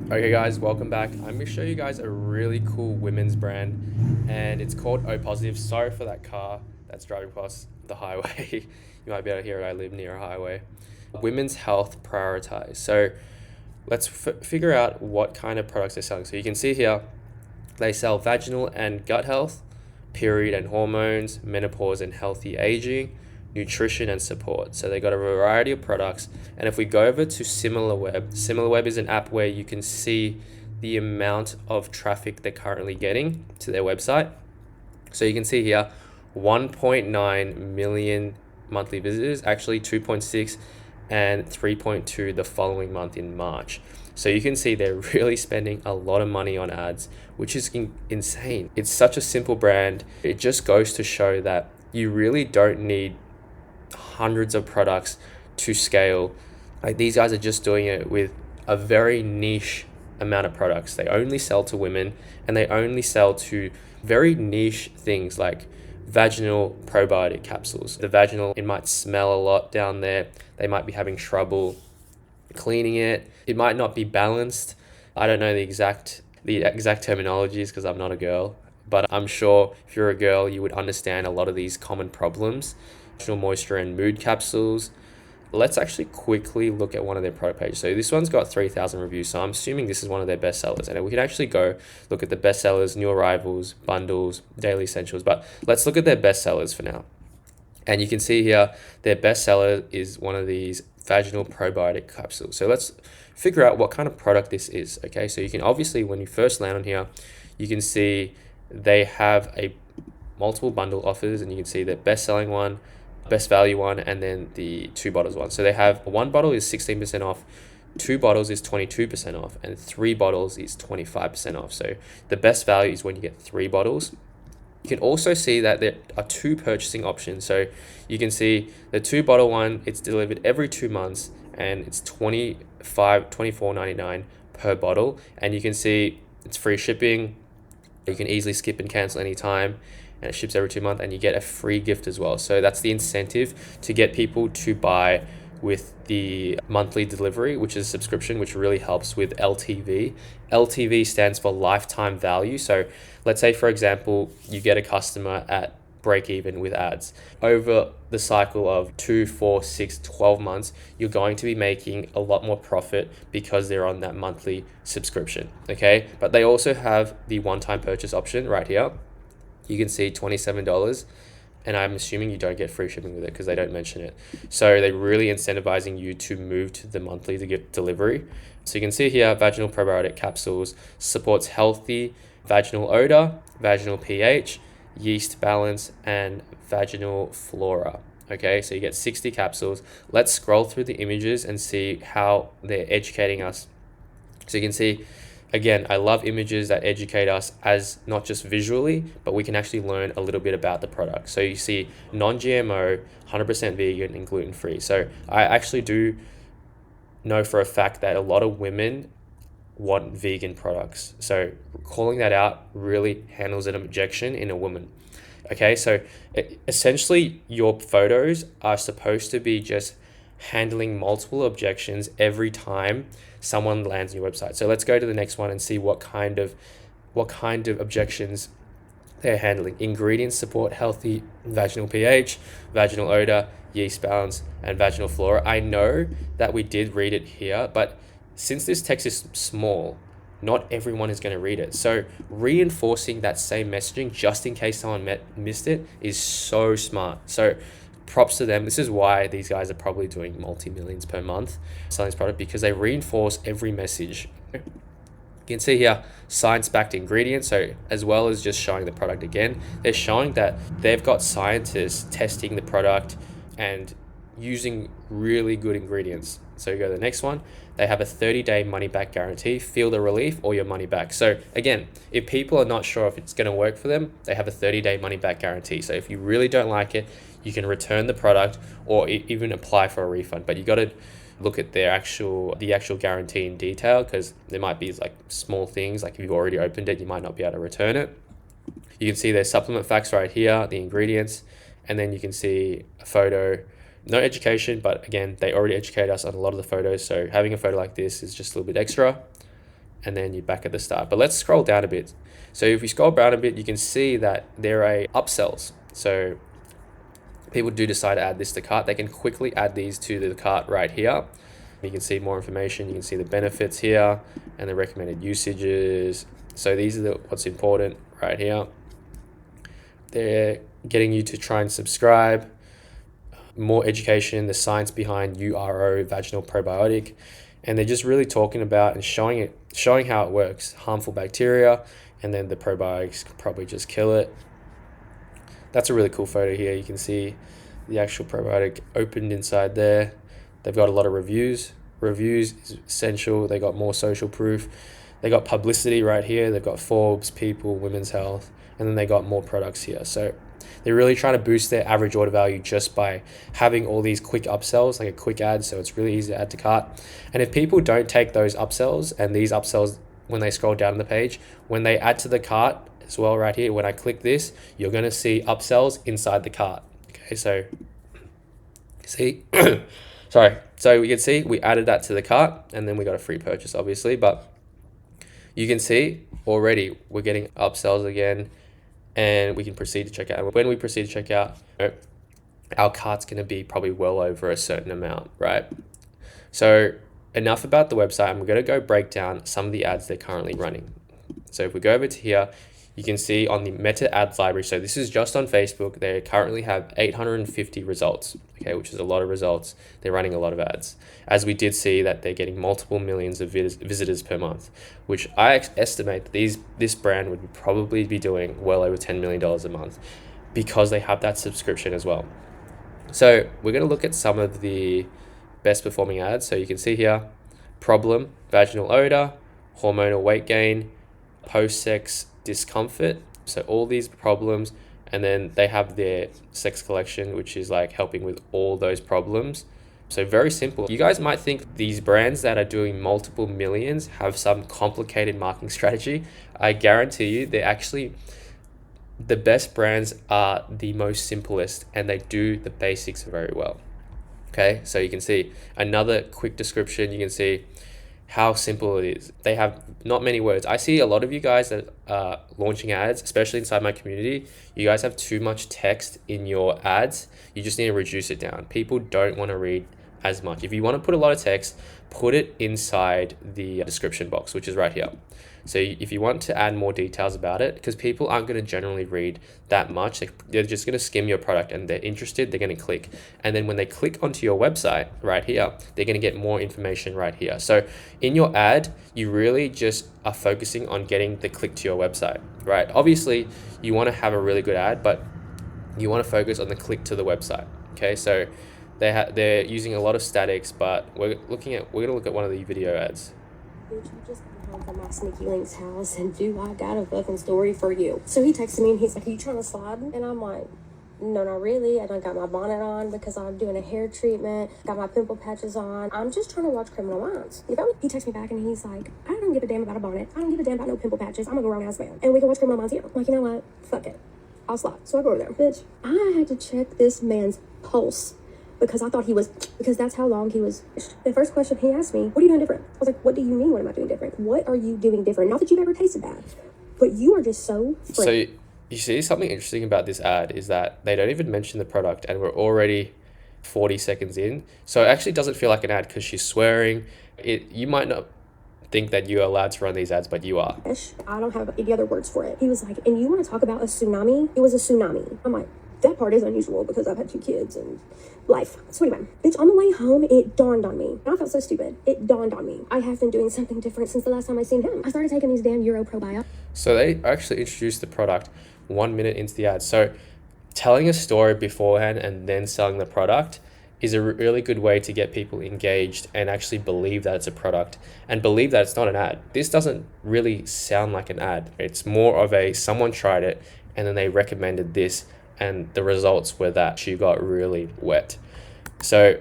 Okay guys, welcome back. I'm going to show you guys a really cool women's brand and it's called O Positive. Sorry for that car that's driving past the highway. You might be able to hear it. I live near a highway. Women's health prioritized. So let's figure out what kind of products they're selling. So you can see here, they sell vaginal and gut health, period and hormones, menopause and healthy aging, nutrition and support. So they got a variety of products. And if we go over to SimilarWeb is an app where you can see the amount of traffic they're currently getting to their website. So you can see here 1.9 million monthly visitors, actually 2.6 and 3.2 the following month in March. So you can see they're really spending a lot of money on ads, which is insane. It's such a simple brand. It just goes to show that you really don't need hundreds of products to scale. Like these guys are just doing it with a very niche amount of products. They only sell to women and they only sell to very niche things like vaginal probiotic capsules. The vaginal, it might smell a lot down there. They might be having trouble cleaning it. It might not be balanced. I don't know the exact terminologies because I'm not a girl, but I'm sure if you're a girl, you would understand a lot of these common problems. Vaginal moisture and mood capsules. Let's actually quickly look at one of their product pages. So this one's got 3,000 reviews, so I'm assuming this is one of their best sellers. And we can actually go look at the best sellers, new arrivals, bundles, daily essentials, but let's look at their best sellers for now. And you can see here, their best seller is one of these vaginal probiotic capsules. So let's figure out what kind of product this is, okay? So you can obviously, when you first land on here, you can see they have a multiple bundle offers and you can see the best selling one, best value one, and then the 2 bottles one. So they have one bottle is 16% off, 2 bottles is 22% off, and 3 bottles is 25% off. So the best value is when you get 3 bottles. You can also see that there are 2 purchasing options. So you can see the 2 bottle one, it's delivered every 2 months and it's $24.99 per bottle. And you can see it's free shipping. You can easily skip and cancel anytime, and it ships every 2 months and you get a free gift as well. So that's the incentive to get people to buy with the monthly delivery, which is a subscription, which really helps with LTV. LTV stands for lifetime value. So let's say, for example, you get a customer at break even with ads. Over the cycle of 2, 4, 6, 12 months, you're going to be making a lot more profit because they're on that monthly subscription, okay? But they also have the one-time purchase option right here. You can see $27, and I'm assuming you don't get free shipping with it because they don't mention it. So they're really incentivizing you to move to the monthly to get delivery. So you can see here, vaginal probiotic capsules supports healthy vaginal odor, vaginal pH, yeast balance, and vaginal flora. Okay, so you get 60 capsules. Let's scroll through the images and see how they're educating us. So you can see, again, I love images that educate us as not just visually, but we can actually learn a little bit about the product. So you see non-GMO, 100% vegan and gluten-free. So I actually do know for a fact that a lot of women want vegan products. So calling that out really handles an objection in a woman. Okay, so essentially your photos are supposed to be just handling multiple objections every time someone lands on your website. So let's go to the next one and see what kind of objections they're handling. Ingredients support healthy vaginal pH, vaginal odor, yeast balance, and vaginal flora. I know that we did read it here, but since this text is small, not everyone is going to read it. So reinforcing that same messaging just in case someone missed it is so smart. So props to them. This is why these guys are probably doing multi-millions per month selling this product, because they reinforce every message. You can see here science-backed ingredients. So as well as just showing the product again, they're showing that they've got scientists testing the product and using really good ingredients. So you go to the next one. They have a 30-day money-back guarantee. Feel the relief or your money back. So again, if people are not sure if it's going to work for them, they have a 30-day money-back guarantee. So if you really don't like it, you can return the product or even apply for a refund. But you got to look at the actual guarantee in detail, because there might be like small things, like if you've already opened it, you might not be able to return it. You can see their supplement facts right here, the ingredients, and then you can see a photo. No education, but again, they already educate us on a lot of the photos. So having a photo like this is just a little bit extra. and then you're back at the start. But let's scroll down a bit. So if we scroll down a bit, you can see that there are upsells. So people do decide to add this to cart. They can quickly add these to the cart right here. You can see more information. You can see the benefits here and the recommended usages. So these are what's important right here. They're getting you to try and subscribe. More education, the science behind URO, vaginal probiotic. And they're just really talking about and showing how it works. Harmful bacteria, and then the probiotics can probably just kill it. That's a really cool photo here. You can see the actual probiotic opened inside there. They've got a lot of reviews. Reviews is essential. They got more social proof. They got publicity right here. They've got Forbes, People, Women's Health, and then they got more products here. So they're really trying to boost their average order value just by having all these quick upsells, like a quick ad. So it's really easy to add to cart. And if people don't take those upsells and these upsells, when they scroll down the page, when they add to the cart as well, right here, when I click this, you're going to see upsells inside the cart. Okay, so see, sorry. So we can see we added that to the cart and then we got a free purchase, obviously, but you can see already we're getting upsells again, and we can proceed to check out. When we proceed to check out, our cart's going to be probably well over a certain amount, right? So enough about the website. I'm going to go break down some of the ads they're currently running. So if we go over to here, you can see on the meta ads library. So this is just on Facebook. They currently have 850 results, okay, which is a lot of results. They're running a lot of ads. As we did see that they're getting multiple millions of visitors per month, which I estimate that this brand would probably be doing well over $10 million a month because they have that subscription as well. So we're going to look at some of the best performing ads. So you can see here, problem, vaginal odor, hormonal weight gain, post-sex discomfort. So all these problems, and then they have their sex collection, which is like helping with all those problems. So very simple. You guys might think these brands that are doing multiple millions have some complicated marketing strategy. I guarantee you they're actually, the best brands are the most simplest, and they do the basics very well. Okay, so you can see another quick description. You can see how simple it is. They have not many words. I see a lot of you guys that are launching ads, especially inside my community. You guys have too much text in your ads. You just need to reduce it down. People don't want to read as much. If you want to put a lot of text, put it inside the description box, which is right here. So if you want to add more details about it, because people aren't going to generally read that much, they're just going to skim your product, and they're interested, they're going to click. And then when they click onto your website right here, they're going to get more information right here. So in your ad, you really just are focusing on getting the click to your website, right? Obviously, you want to have a really good ad, but you want to focus on the click to the website. Okay, so they're using a lot of statics, but we're going to look at one of the video ads. Bitch, you just got home from my sneaky link's house, and do I got a fucking story for you. So he texted me and he's like, "Are you trying to slide?" And I'm like, "No, not really. I done got my bonnet on because I'm doing a hair treatment, got my pimple patches on. I'm just trying to watch Criminal Minds." You feel me? He texts me back and he's like, "I don't give a damn about a bonnet. I don't give a damn about no pimple patches. I'm a grown ass man, and we can watch Criminal Minds here." I'm like, you know what? Fuck it. I'll slide. So I go over there. Bitch, I had to check this man's pulse, because I thought because that's how long he was. The first question he asked me, "What are you doing different?" I was like, "What do you mean, what am I doing different? What are you doing different? Not that you've ever tasted bad, but you are just so free." So you see something interesting about this ad is that they don't even mention the product, and we're already 40 seconds in. So it actually doesn't feel like an ad because she's swearing. You might not think that you're allowed to run these ads, but you are. I don't have any other words for it. He was like, "And you want to talk about a tsunami?" It was a tsunami. I'm like, that part is unusual because I've had 2 kids and life. So anyway, bitch, on the way home, it dawned on me. I felt so stupid. It dawned on me. I have been doing something different since the last time I seen him. I started taking these damn Euro probiotics. So they actually introduced the product 1 minute into the ad. So telling a story beforehand and then selling the product is a really good way to get people engaged and actually believe that it's a product and believe that it's not an ad. This doesn't really sound like an ad. It's more of someone tried it and then they recommended this, and the results were that she got really wet. So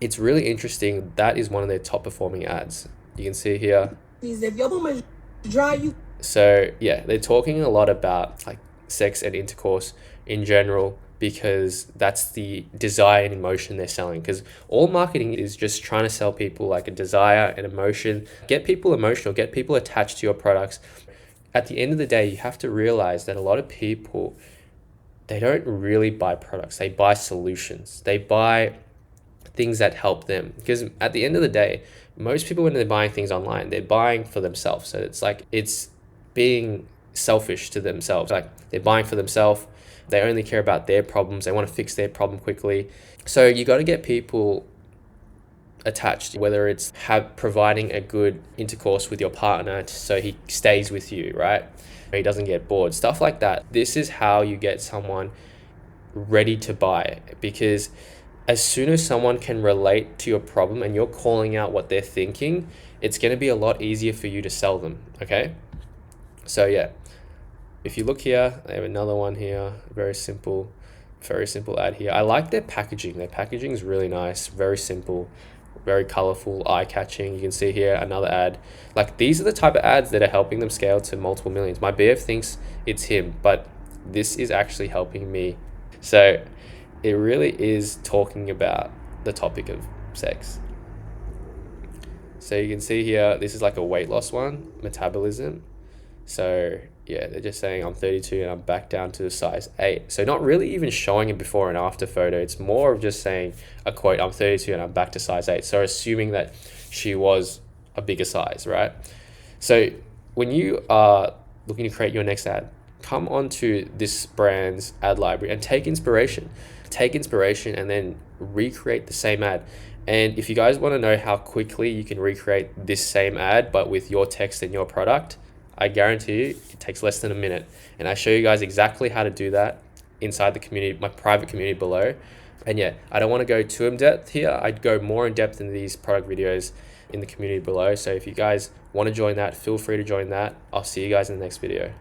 it's really interesting. That is one of their top performing ads. You can see here. If your woman dry, you. So yeah, they're talking a lot about like sex and intercourse in general, because that's the desire and emotion they're selling. Because all marketing is just trying to sell people like a desire and emotion, get people emotional, get people attached to your products. At the end of the day, you have to realize that a lot of people, they don't really buy products, they buy solutions, they buy things that help them. Because at the end of the day, most people, when they're buying things online, they're buying for themselves. So it's like, it's being selfish to themselves. Like, they're buying for themselves, they only care about their problems, they want to fix their problem quickly. So you got to get people attached, whether it's providing a good intercourse with your partner so he stays with you, right? He doesn't get bored, stuff like that. This is how you get someone ready to buy, because as soon as someone can relate to your problem and you're calling out what they're thinking, it's going to be a lot easier for you to sell them. Okay, so yeah, if you look here, I have another one here, very simple ad here. I like their packaging. Their packaging is really nice, very simple, very colorful, eye-catching. You can see here another ad. Like, these are the type of ads that are helping them scale to multiple millions. My BF thinks it's him, but this is actually helping me. So it really is talking about the topic of sex. So you can see here, this is like a weight loss one, metabolism. So yeah, they're just saying I'm 32 and I'm back down to size 8. So not really even showing a before and after photo. It's more of just saying a quote, I'm 32 and I'm back to size 8. So assuming that she was a bigger size, right? So when you are looking to create your next ad, come onto this brand's ad library and take inspiration. Take inspiration and then recreate the same ad. And if you guys want to know how quickly you can recreate this same ad, but with your text and your product, I guarantee you it takes less than a minute. And I show you guys exactly how to do that inside the community, my private community below. And yeah, I don't want to go too in depth here. I'd go more in depth in these product videos in the community below. So if you guys want to join that, feel free to join that. I'll see you guys in the next video.